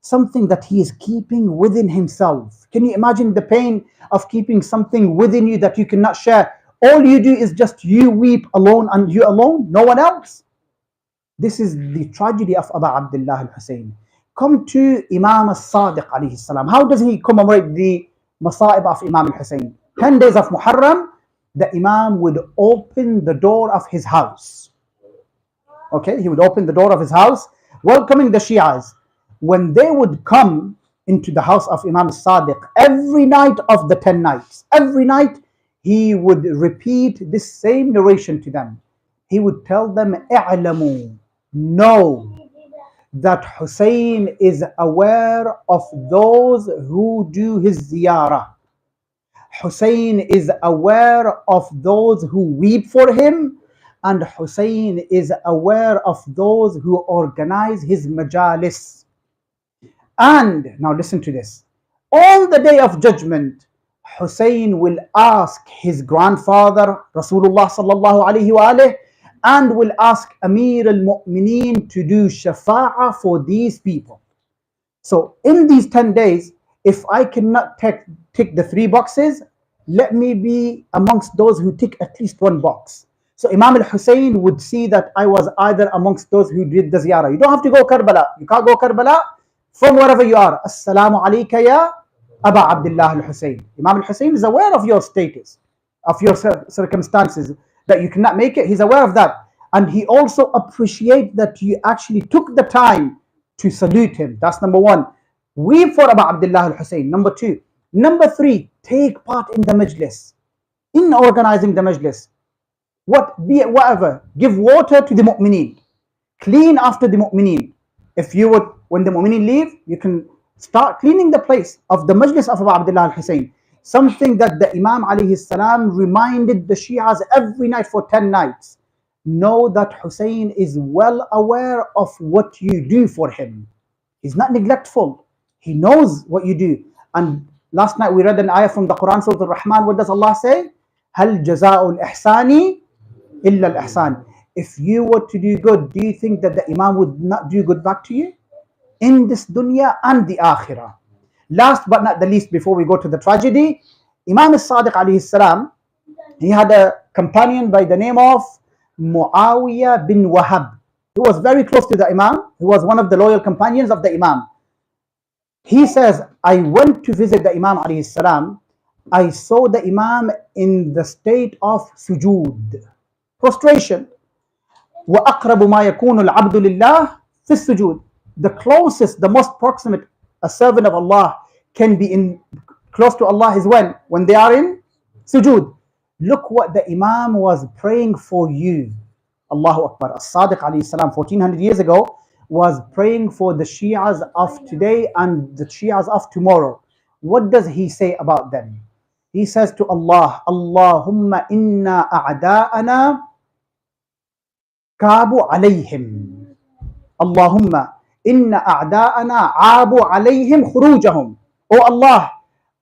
Something that he is keeping within himself. Can you imagine the pain of keeping something within you that you cannot share? All you do is just you weep alone and you alone, no one else. This is the tragedy of Abu Abdullah al-Hussein. Come to Imam al-Sadiq alayhi salam. How does he commemorate the masa'ib of Imam al-Hussein? 10 days of Muharram, the Imam would open the door of his house. Okay, he would open the door of his house, welcoming the Shi'as. When they would come into the house of Imam al-Sadiq, every night of the 10 nights, every night, he would repeat this same narration to them. He would tell them, "I'lamu, know that Hussein is aware of those who do his ziyarah. Hussein is aware of those who weep for him, and Hussein is aware of those who organize his majalis. And now listen to this. On the day of judgment, Hussein will ask his grandfather Rasulullah sallallahu alaihi wasallam and will ask Amir al-Mu'mineen to do shafa'ah for these people. So in these 10 days, if I cannot tick the 3 boxes, let me be amongst those who tick at least 1 box. So Imam al-Hussein would see that I was either amongst those who did the ziyarah. You don't have to go Karbala. You can't go Karbala from wherever you are. Assalamu alayka ya Aba Abdullah al-Hussein. Imam al-Hussein is aware of your status, of your circumstances, that you cannot make it. He's aware of that. And he also appreciates that you actually took the time to salute him. That's number 1. Weep for Abu Abdullah al-Hussein. Number 2. Number 3, take part in the Majlis, in organizing the Majlis. Be it whatever. Give water to the Mu'mineen. Clean after the Mu'mineen. If you would, when the Mu'mineen leave, you can start cleaning the place of the Majlis of Abu Abdullah al-Hussein. Something that the Imam alayhi salam reminded the Shi'as every night for 10 nights. Know that Hussein is well aware of what you do for him. He's not neglectful. He knows what you do. And last night we read an ayah from the Quran, Surah Al-Rahman. What does Allah say? هَلْ جَزَاءُ الْإِحْسَانِ إِلَّا الْإِحْسَانِ. If you were to do good, do you think that the Imam would not do good back to you? In this dunya and the akhirah. Last but not the least, before we go to the tragedy, Imam As-Sadiq alayhi salam, he had a companion by the name of Muawiyah bin Wahab. He was very close to the Imam. He was one of the loyal companions of the Imam. He says, I went to visit the Imam alayhi salam. I saw the Imam in the state of sujood, prostration. وَأَقْرَبُ مَا يَكُونُ الْعَبْدُ لِلَّهِ فِي السُّجُودِ. The closest, the most proximate a servant of Allah can be in close to Allah is when they are in sujood. Look what the Imam was praying for you. Allahu Akbar. As-Sadiq alayhi salam 1400 years ago was praying for the Shi'as of today and the Shi'as of tomorrow. What does he say about them? He says to Allah, Allahumma inna a'da'ana kabu alayhim. Allahumma inna a'da'ana abu alayhim khurujahum. Oh Allah,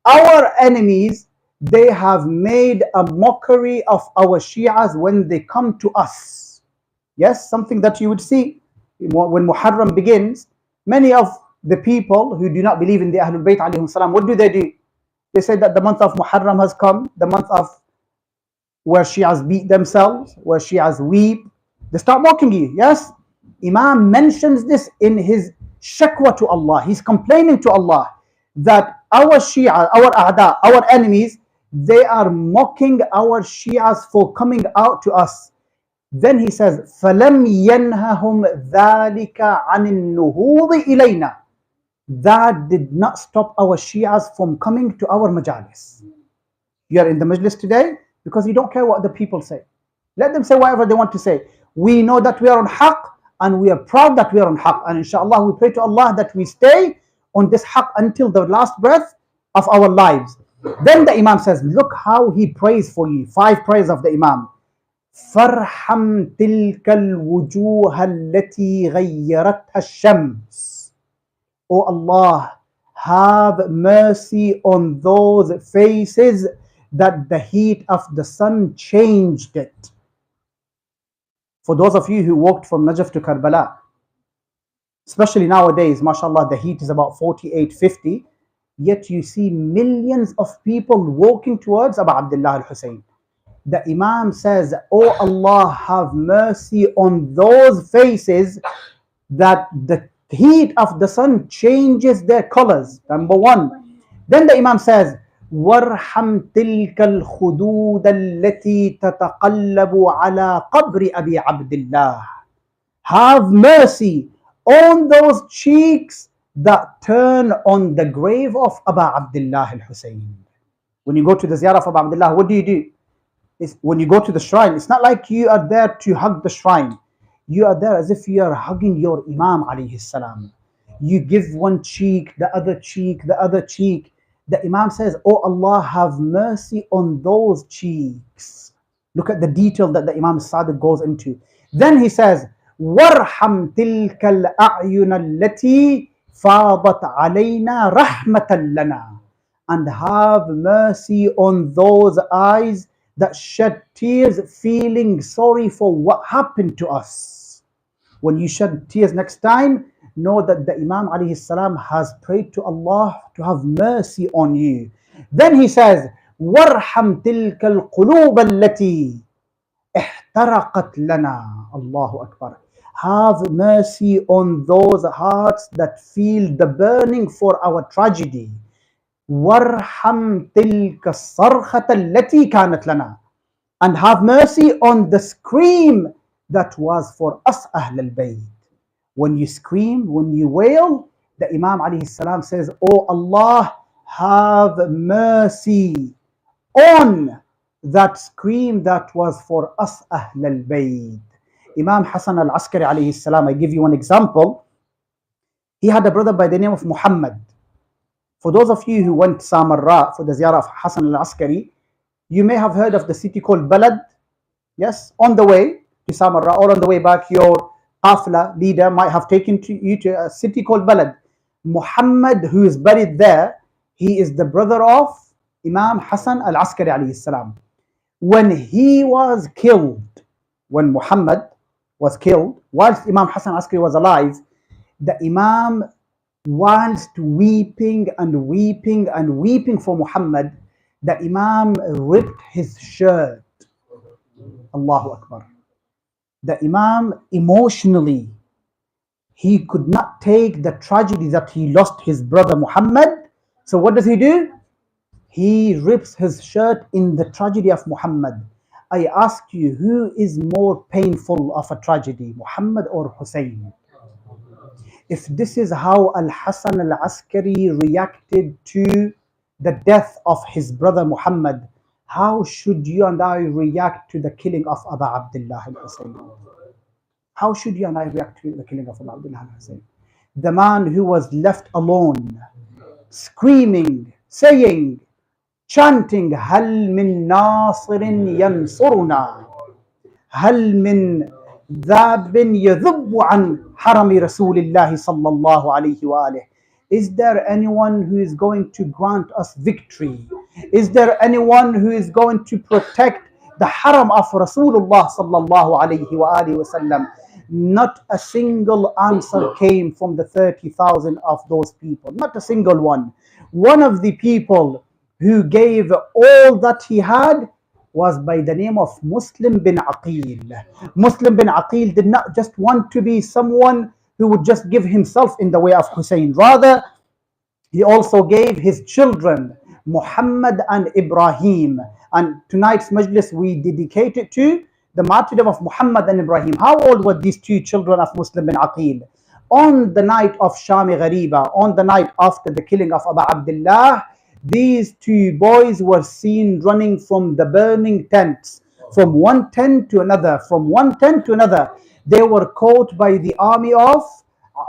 our enemies, they have made a mockery of our Shi'as when they come to us. Yes, something that you would see when Muharram begins. Many of the people who do not believe in the ahlebait alayhim salam, what do? They say that the month of Muharram has come, the month of where Shi'as beat themselves, where Shi'as weep. They start mocking you. Yes, Imam mentions this in his shakwa to Allah. He's complaining to Allah that our Shia, our a'da, our enemies, they are mocking our Shias for coming out to us. Then he says, فَلَمْ يَنْهَهُمْ ذَلِكَ عَنِ النُّهُوضِ إِلَيْنَا. That did not stop our Shias from coming to our Majalis. You are in the Majlis today because you don't care what the people say. Let them say whatever they want to say. We know that we are on haqq and we are proud that we are on haqq. And inshallah we pray to Allah that we stay on this haqq until the last breath of our lives. Then the Imam says, look how he prays for you. 5 prayers of the Imam. فَارْحَمْ تِلْكَ الْوُجُوهَ الَّتِي غَيَّرَتْهَا الشَّمْسِ. Oh Allah, have mercy on those faces that the heat of the sun changed it. For those of you who walked from Najaf to Karbala, especially nowadays, mashallah, the heat is about 48, 50, yet you see millions of people walking towards Abu Abdullah al-Hussein. The Imam says, oh Allah, have mercy on those faces that the heat of the sun changes their colors. Number 1. Then the Imam says, وَارْحَمْ تِلْكَ الْخُدُودَ الَّتِي تَتَقَلَّبُ عَلَى قَبْرِ أَبِي عَبْدِ اللَّهِ. Have mercy on those cheeks that turn on the grave of Abu Abdullah al-Hussein. When you go to the ziyarah of Abu Abdullah, what do? When you go to the shrine, it's not like you are there to hug the shrine. You are there as if you are hugging your Imam alayhi salam. You give one cheek, the other cheek, the other cheek. The Imam says, oh Allah, have mercy on those cheeks. Look at the detail that the Imam Sadiq goes into. Then he says, وَارْحَمْ تِلْكَ الْأَعْيُنَ الَّتِي فَاضَتْ عَلَيْنَا رَحْمَةً لَنَا. and have mercy on those eyes that shed tears feeling sorry for what happened to us. When you shed tears next time, know that the Imam alayhi salam has prayed to Allah to have mercy on you. Then he says, وَارْحَمْ تِلْكَ الْقُلُوبَ الَّتِي احترقت لنا. Allahu Akbar. Have mercy on those hearts that feel the burning for our tragedy. وَارْحَمْ تِلْكَ الصَّرْخَةَ الَّتِي كَانَتْ لَنَا. And have mercy on the scream that was for us ahlebait. When you scream, when you wail, the Imam alayhi salam says, Oh Allah, have mercy on that scream that was for us ahlebait. Imam Hussain a.s. alayhi salam, I give you one example. He had a brother by the name of Muhammad. For those of you who went to Samarra for the ziyarah of Hussain al-Askari, you may have heard of the city called Balad. Yes, on the way to Samarra or on the way back, your qafla leader might have taken you to a city called Balad. Muhammad, who is buried there, he is the brother of Imam Hussain a.s. When he was killed, when Muhammad was killed, whilst Imam Hussain a.s. was alive, the Imam, whilst weeping and weeping and weeping for Muhammad, the Imam ripped his shirt. Allahu Akbar. The Imam emotionally, he could not take the tragedy that he lost his brother Muhammad. So what does he do? He rips his shirt in the tragedy of Muhammad. I ask you, who is more painful of a tragedy, Muhammad or Hussein? If this is how Al-Hasan al-Askari reacted to the death of his brother Muhammad, how should you and I react to the killing of Abu Abdullah al-Hussein? How should you and I react to the killing of Abu Abdullah al-Hussein? The man who was left alone, screaming, saying, chanting, هل من ناصر ينصرنا هل من ذاب يذب عن حرم رسول الله صلى الله عليه وآله. Is there anyone who is going to grant us victory? Is there anyone who is going to protect the haram of Rasulullah صلى الله عليه وآله وسلم? Not a single answer came from the 30,000 of those people. Not a single one. One of the people who gave all that he had was by the name of Muslim bin Aqil. Muslim bin Aqil did not just want to be someone who would just give himself in the way of Hussein. Rather, he also gave his children, Muhammad and Ibrahim. And tonight's Majlis we dedicate it to the martyrdom of Muhammad and Ibrahim. How old were these two children of Muslim bin Aqil? On the night of Shami Ghariba, on the night after the killing of Abu Abdullah, these two boys were seen running from the burning tents, from one tent to another, from one tent to another. They were caught by the army of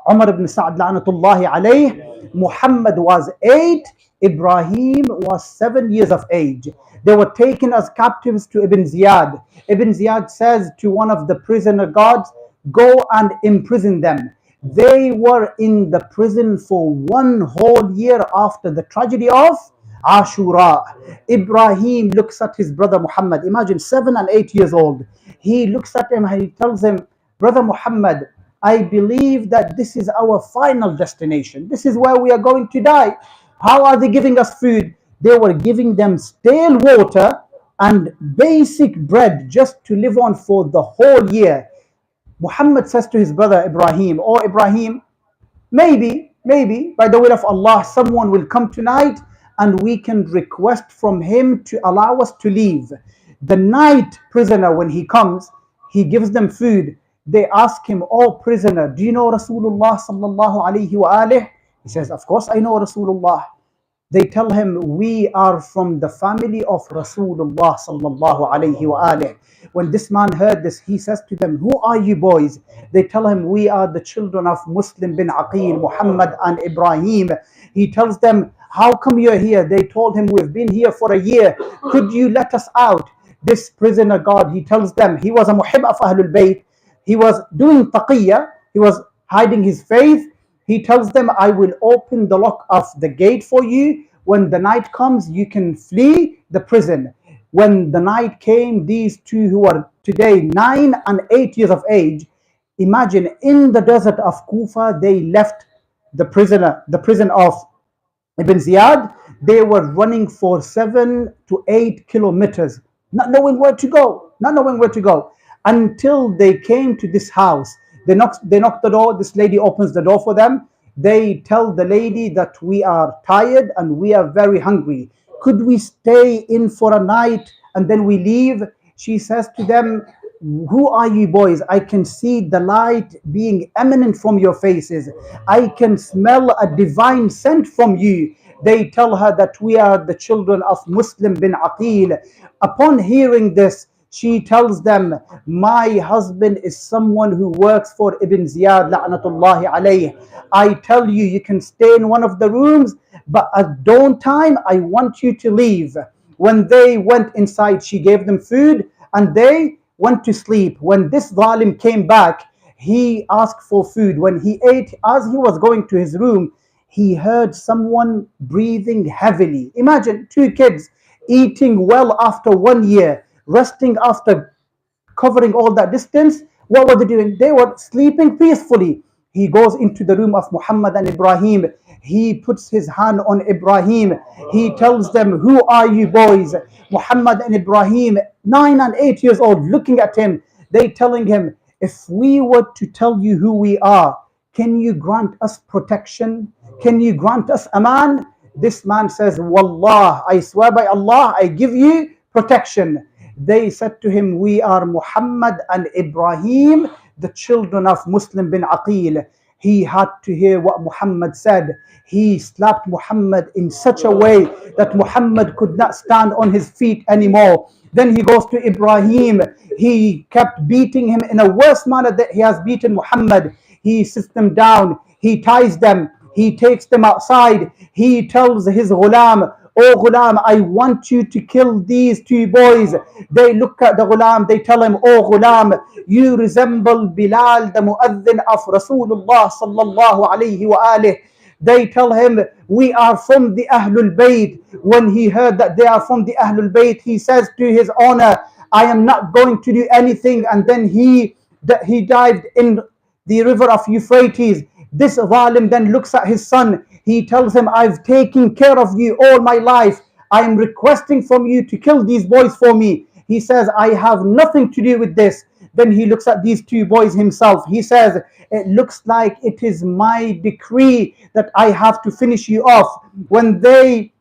Umar ibn Sa'd la'natullahi alayh. Muhammad was 8, Ibrahim was 7 years of age. They were taken as captives to Ibn Ziyad. Ibn Ziyad says to one of the prisoner guards, go and imprison them. They were in the prison for 1 whole year after the tragedy of Ashura. Ibrahim looks at his brother Muhammad, imagine 7 and 8 years old. He looks at him and he tells him, Brother Muhammad, I believe that this is our final destination. This is where we are going to die. How are they giving us food? They were giving them stale water and basic bread just to live on for the whole year. Muhammad says to his brother Ibrahim, oh Ibrahim, maybe by the will of Allah, someone will come tonight and we can request from him to allow us to leave. The night prisoner, when he comes, he gives them food. They ask him, oh prisoner, do you know Rasulullah sallallahu alayhi wa alih? He says, of course I know Rasulullah. They tell him, we are from the family of Rasulullah sallallahu alayhi wa alih. When this man heard this, he says to them, who are you boys? They tell him, we are the children of Muslim bin Aqil, Muhammad and Ibrahim. He tells them, how come you're here? They told him, we've been here for a year. Could you let us out? This prisoner guard, he tells them, he was a muhib of Ahlul Bayt. He was doing taqiyya. He was hiding his faith. He tells them, I will open the lock of the gate for you. when the night comes, you can flee the prison. When the night came, these two who are today 9 and 8 years of age, imagine in the desert of Kufa, they left the prison of Ibn Ziyad. They were running for 7 to 8 kilometers, not knowing where to go, until they came to this house. They knocked the door. This lady opens the door for them. They tell the lady that we are tired and we are very hungry. Could we stay in for a night and then we leave? She says to them, who are you boys? I can see the light being eminent from your faces. I can smell a divine scent from you. They tell her that we are the children of Muslim bin Aqil. Upon hearing this, she tells them, my husband is someone who works for Ibn Ziyad la'natullahi alayh. I tell you, you can stay in one of the rooms, but at dawn time, I want you to leave. When they went inside, she gave them food and they went to sleep. When this zalim came back, he asked for food. When he ate, as he was going to his room, he heard someone breathing heavily. Imagine 2 kids eating well after 1 year, resting after covering all that distance. What were they doing? They were sleeping peacefully. He goes into the room of Muhammad and Ibrahim. He puts his hand on Ibrahim. He tells them, who are you boys? Muhammad and Ibrahim, 9 and 8 years old, looking at him. They telling him, if we were to tell you who we are, can you grant us protection? Can you grant us aman? This man says, Wallah, I swear by Allah, I give you protection. They said to him, we are Muhammad and Ibrahim, the children of Muslim bin Aqil. He had to hear what Muhammad said. He slapped Muhammad in such a way that Muhammad could not stand on his feet anymore. Then he goes to Ibrahim. He kept beating him in a worse manner that he has beaten Muhammad. He sits them down. He ties them. He takes them outside. He tells his ghulam, oh ghulam, I want you to kill these 2 boys. They look at the ghulam. They tell him, oh ghulam, you resemble Bilal, the muaddin of Rasulullah sallallahu alayhi wa alih. They tell him, we are from the ahlebait. When he heard that they are from the ahlebait, he says to his honor, I am not going to do anything. And then he dived in the river of Euphrates. This zalim then looks at his son. He tells him, I've taken care of you all my life. I am requesting from you to kill these boys for me. He says, I have nothing to do with this. Then he looks at these 2 boys himself. He says, it looks like it is my decree that I have to finish you off. When they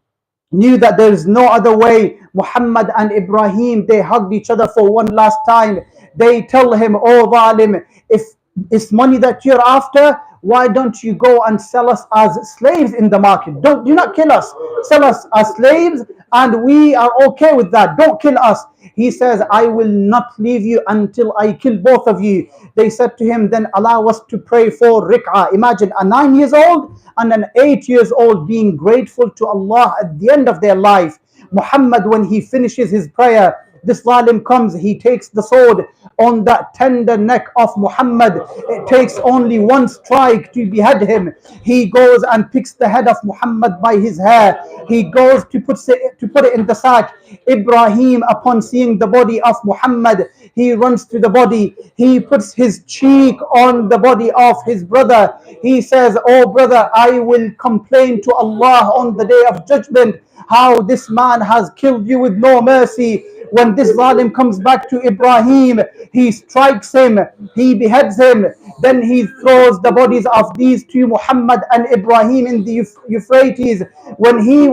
knew that there is no other way, Muhammad and Ibrahim, they hugged each other for one last time. They tell him, oh zalim, if it's money that you're after, why don't you go and sell us as slaves in the market? Do not kill us. Sell us as slaves and we are okay with that. Don't kill us. He says, I will not leave you until I kill both of you. They said to him, then allow us to pray for rik'ah. Imagine a 9 years old and an 8 years old being grateful to Allah at the end of their life. Muhammad, when he finishes his prayer, this zalim comes, he takes the sword on that tender neck of Muhammad. It takes only one strike to behead him. He goes and picks the head of Muhammad by his hair. He goes to put it in the sack. Ibrahim, upon seeing the body of Muhammad, he runs to the body. He puts his cheek on the body of his brother. He says, oh brother, I will complain to Allah on the day of judgment how this man has killed you with no mercy. When this zalim comes back to Ibrahim, he strikes him, he beheads him, then he throws the bodies of these 2, Muhammad and Ibrahim, in the Euphrates. When he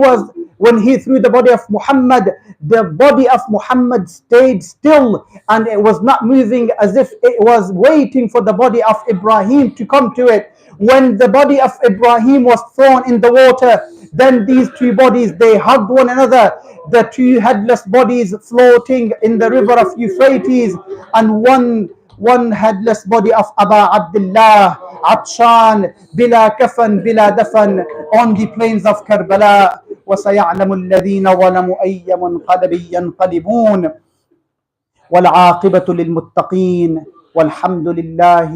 threw the body of Muhammad, the body of Muhammad stayed still and it was not moving, as if it was waiting for the body of Ibrahim to come to it. When the body of Ibrahim was thrown in the water, then these 2 bodies, they hugged one another. The 2 headless bodies floating in the river of Euphrates, and one headless body of Aba Abdullah, Atshan, bila kafan, bila dafan, on the plains of Karbala. وَسَيَعْلَمُ الَّذِينَ ظَلَمُوا أَيَّ مُنْقَلَبٍ يَنْقَلِبُونَ وَالْعَاقِبَةُ لِلْمُتَّقِينَ وَالْحَمْدُ لِلَّهِ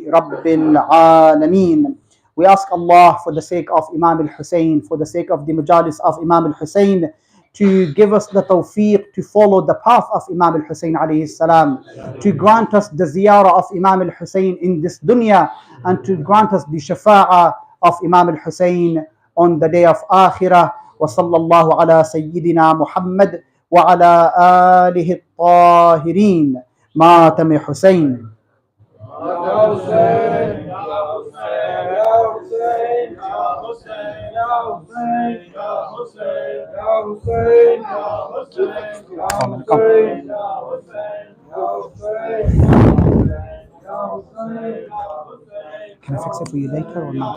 رَبِّ الْعَالَمِينَ. We ask Allah for the sake of Imam al-Hussein, for the sake of the Majalis of Imam al-Hussein, to give us the tawfiq to follow the path of Imam al-Hussein alayhi salam, to grant us the ziyarah of Imam al-Hussein in this dunya, and to grant us the shafa'ah of Imam al-Hussein on the day of Akhirah. وصلى الله على سيدنا محمد وعلى آله الطاهرين. ماتم حسين. Can I fix it for you later or not?